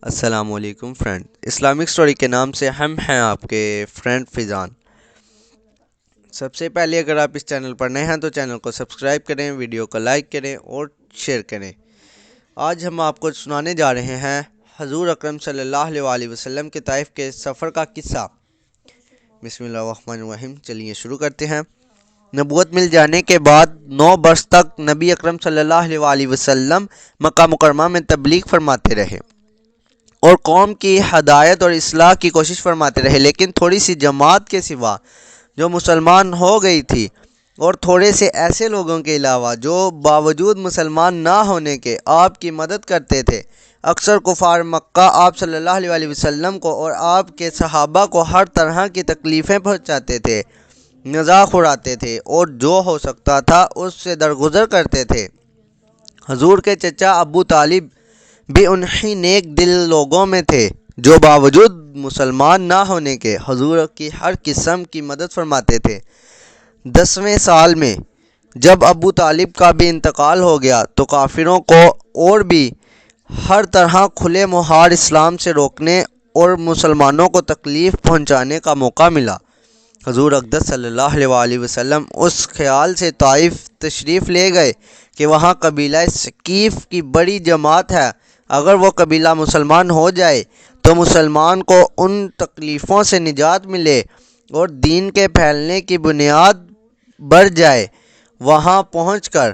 السلام علیکم friend, Islamic story کے نام سے ہم ہیں آپ کے فرینڈ فیضان۔ سب سے پہلے اگر آپ اس چینل پر نئے ہیں تو چینل کو سبسکرائب کریں، ویڈیو کو لائک کریں اور شیئر کریں۔ آج ہم آپ کو سنانے جا رہے ہیں حضور اکرم صلی اللہ علیہ وسلم کے طائف کے سفر کا قصہ۔ بسم اللہ الرحمن الرحیم، چلیے شروع کرتے ہیں۔ نبوت مل جانے کے بعد 9 برس تک نبی اکرم صلی اللہ علیہ وسلم مکہ مکرمہ میں تبلیغ فرماتے رہے اور قوم کی ہدایت اور اصلاح کی کوشش فرماتے رہے، لیکن تھوڑی سی جماعت کے سوا جو مسلمان ہو گئی تھی اور تھوڑے سے ایسے لوگوں کے علاوہ جو باوجود مسلمان نہ ہونے کے آپ کی مدد کرتے تھے، اکثر کفار مکہ آپ صلی اللہ علیہ وسلم کو اور آپ کے صحابہ کو ہر طرح کی تکلیفیں پہنچاتے تھے، مذاق اڑاتے تھے اور جو ہو سکتا تھا اس سے درگزر کرتے تھے۔ حضور کے چچا ابو طالب بھی انہی نیک دل لوگوں میں تھے جو باوجود مسلمان نہ ہونے کے حضور کی ہر قسم کی مدد فرماتے تھے۔ 10ویں سال میں جب ابو طالب کا بھی انتقال ہو گیا تو کافروں کو اور بھی ہر طرح کھلے مہار اسلام سے روکنے اور مسلمانوں کو تکلیف پہنچانے کا موقع ملا۔ حضور اقدس صلی اللہ علیہ وسلم اس خیال سے طائف تشریف لے گئے کہ وہاں قبیلہ ثقیف کی بڑی جماعت ہے، اگر وہ قبیلہ مسلمان ہو جائے تو مسلمان کو ان تکلیفوں سے نجات ملے اور دین کے پھیلنے کی بنیاد بڑھ جائے۔ وہاں پہنچ کر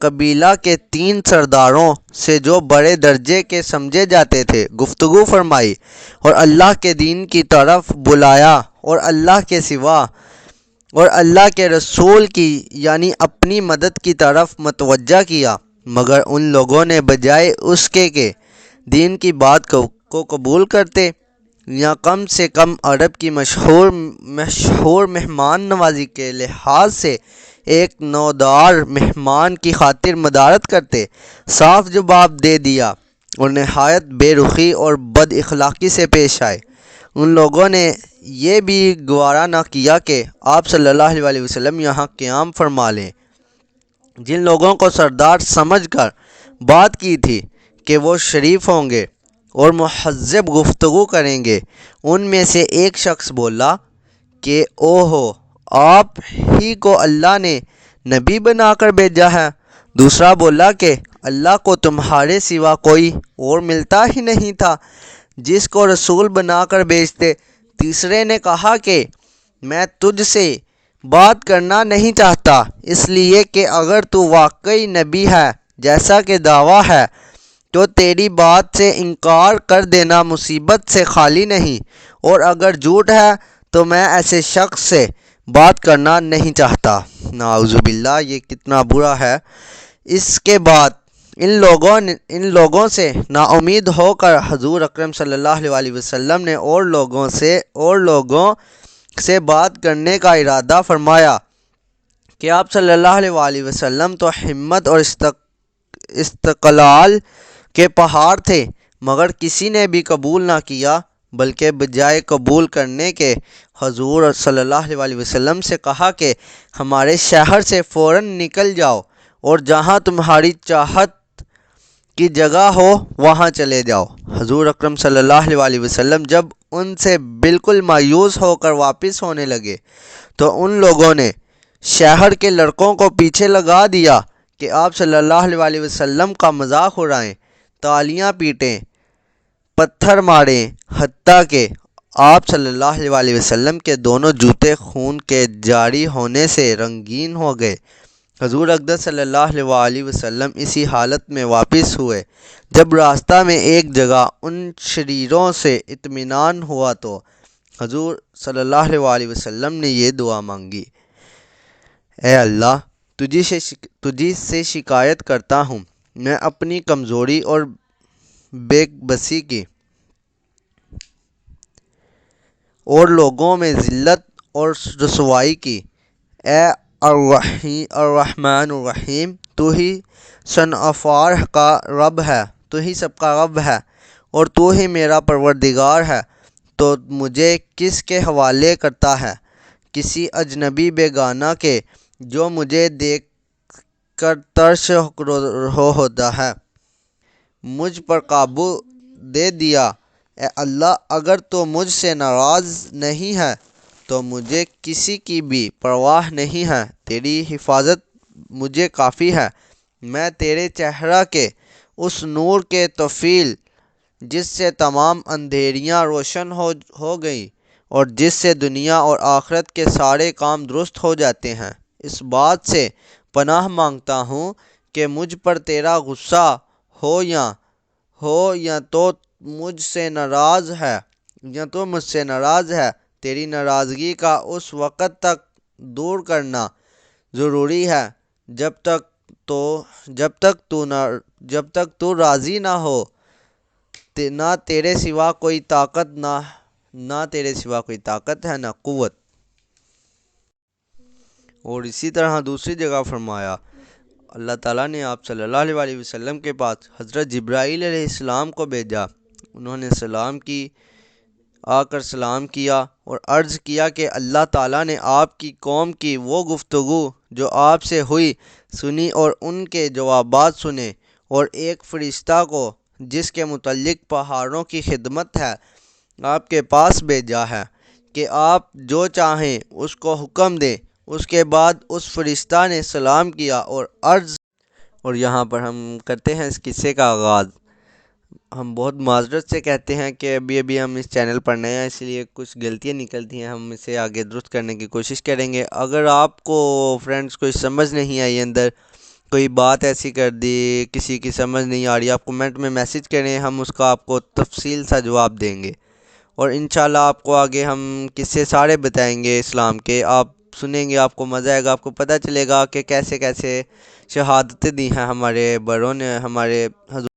قبیلہ کے 3 سرداروں سے جو بڑے درجے کے سمجھے جاتے تھے گفتگو فرمائی اور اللہ کے دین کی طرف بلایا اور اللہ کے سوا اور اللہ کے رسول کی یعنی اپنی مدد کی طرف متوجہ کیا، مگر ان لوگوں نے بجائے اس کے کہ دین کی بات کو قبول کرتے یا کم سے کم عرب کی مشہور مہمان نوازی کے لحاظ سے ایک نودار مہمان کی خاطر مدارت کرتے، صاف جواب دے دیا اور نہایت بے رخی اور بد اخلاقی سے پیش آئے۔ ان لوگوں نے یہ بھی گوارا نہ کیا کہ آپ صلی اللہ علیہ وسلم یہاں قیام فرما لیں۔ جن لوگوں کو سردار سمجھ کر بات کی تھی کہ وہ شریف ہوں گے اور مہذب گفتگو کریں گے، ان میں سے ایک شخص بولا کہ اوہو، آپ ہی کو اللہ نے نبی بنا کر بھیجا ہے۔ دوسرا بولا کہ اللہ کو تمہارے سوا کوئی اور ملتا ہی نہیں تھا جس کو رسول بنا کر بھیجتے۔ تیسرے نے کہا کہ میں تجھ سے بات کرنا نہیں چاہتا، اس لیے کہ اگر تو واقعی نبی ہے جیسا کہ دعویٰ ہے تو تیری بات سے انکار کر دینا مصیبت سے خالی نہیں، اور اگر جھوٹ ہے تو میں ایسے شخص سے بات کرنا نہیں چاہتا۔ نعوذ باللہ، یہ کتنا برا ہے۔ اس کے بعد ان لوگوں سے نا امید ہو کر حضور اکرم صلی اللہ علیہ وسلم نے اور لوگوں سے بات کرنے کا ارادہ فرمایا کہ آپ صلی اللہ علیہ وسلم تو ہمت اور استقلال کے پہاڑ تھے، مگر کسی نے بھی قبول نہ کیا، بلکہ بجائے قبول کرنے کے حضور صلی اللہ علیہ وسلم سے کہا کہ ہمارے شہر سے فوراً نکل جاؤ اور جہاں تمہاری چاہت کی جگہ ہو وہاں چلے جاؤ۔ حضور اکرم صلی اللہ علیہ وسلم جب ان سے بالکل مایوس ہو کر واپس ہونے لگے تو ان لوگوں نے شہر کے لڑکوں کو پیچھے لگا دیا کہ آپ صلی اللہ علیہ وسلم کا مذاق اڑائیں، تالیاں پیٹیں، پتھر ماریں، حتیٰ کہ آپ صلی اللہ علیہ وسلم کے دونوں جوتے خون کے جاری ہونے سے رنگین ہو گئے۔ حضور اقدس صلی اللہ علیہ وسلم اسی حالت میں واپس ہوئے۔ جب راستہ میں ایک جگہ ان شریروں سے اطمینان ہوا تو حضور صلی اللہ علیہ وسلم نے یہ دعا مانگی: اے اللہ، تجھی سے شکایت کرتا ہوں، میں اپنی کمزوری اور بے بسی کی اور لوگوں میں ذلت اور رسوائی کی۔ اے الرحمن الرحیم، تو ہی صنعفار کا رب ہے، تو ہی سب کا رب ہے اور تو ہی میرا پروردگار ہے، تو مجھے کس کے حوالے کرتا ہے؟ کسی اجنبی بیگانہ کے جو مجھے دیکھ کر ترس ہوتا ہے۔ مجھ پر قابو دے دیا۔ اے اللہ، اگر تو مجھ سے ناراض نہیں ہے تو مجھے کسی کی بھی پرواہ نہیں ہے، تیری حفاظت مجھے کافی ہے۔ میں تیرے چہرہ کے اس نور کے طفیل جس سے تمام اندھیریاں روشن ہو گئیں اور جس سے دنیا اور آخرت کے سارے کام درست ہو جاتے ہیں، اس بات سے پناہ مانگتا ہوں کہ مجھ پر تیرا غصہ ہو یا تو مجھ سے ناراض ہے۔ تیری ناراضگی کا اس وقت تک دور کرنا ضروری ہے جب تک تو راضی نہ ہو۔ نہ تیرے سوا کوئی طاقت ہے نہ قوت۔ اور اسی طرح دوسری جگہ فرمایا، اللہ تعالیٰ نے آپ صلی اللہ علیہ وسلم کے پاس حضرت جبرائیل علیہ السلام کو بھیجا۔ انہوں نے آ کر سلام کیا اور عرض کیا کہ اللہ تعالیٰ نے آپ کی قوم کی وہ گفتگو جو آپ سے ہوئی سنی اور ان کے جوابات سنے، اور ایک فرشتہ کو جس کے متعلق پہاڑوں کی خدمت ہے آپ کے پاس بھیجا ہے کہ آپ جو چاہیں اس کو حکم دیں۔ اس کے بعد اس فرشتہ نے سلام کیا اور یہاں پر ہم کرتے ہیں اس قصے کا آغاز۔ ہم بہت معذرت سے کہتے ہیں کہ ابھی ہم اس چینل پر نئے ہیں، اس لیے کچھ غلطیاں نکلتی ہیں، ہم اسے آگے درست کرنے کی کوشش کریں گے۔ اگر آپ کو فرینڈز کوئی سمجھ نہیں آئی، اندر کوئی بات ایسی کر دی، کسی کی سمجھ نہیں آ رہی، آپ کمنٹ میں میسج کریں، ہم اس کا آپ کو تفصیل سا جواب دیں گے، اور انشاءاللہ آپ کو آگے ہم قصے سارے بتائیں گے اسلام کے۔ آپ سنیں گے، آپ کو مزہ آئے گا، آپ کو پتہ چلے گا کہ کیسے کیسے شہادتیں دی ہیں ہمارے بڑوں نے، ہمارے حضور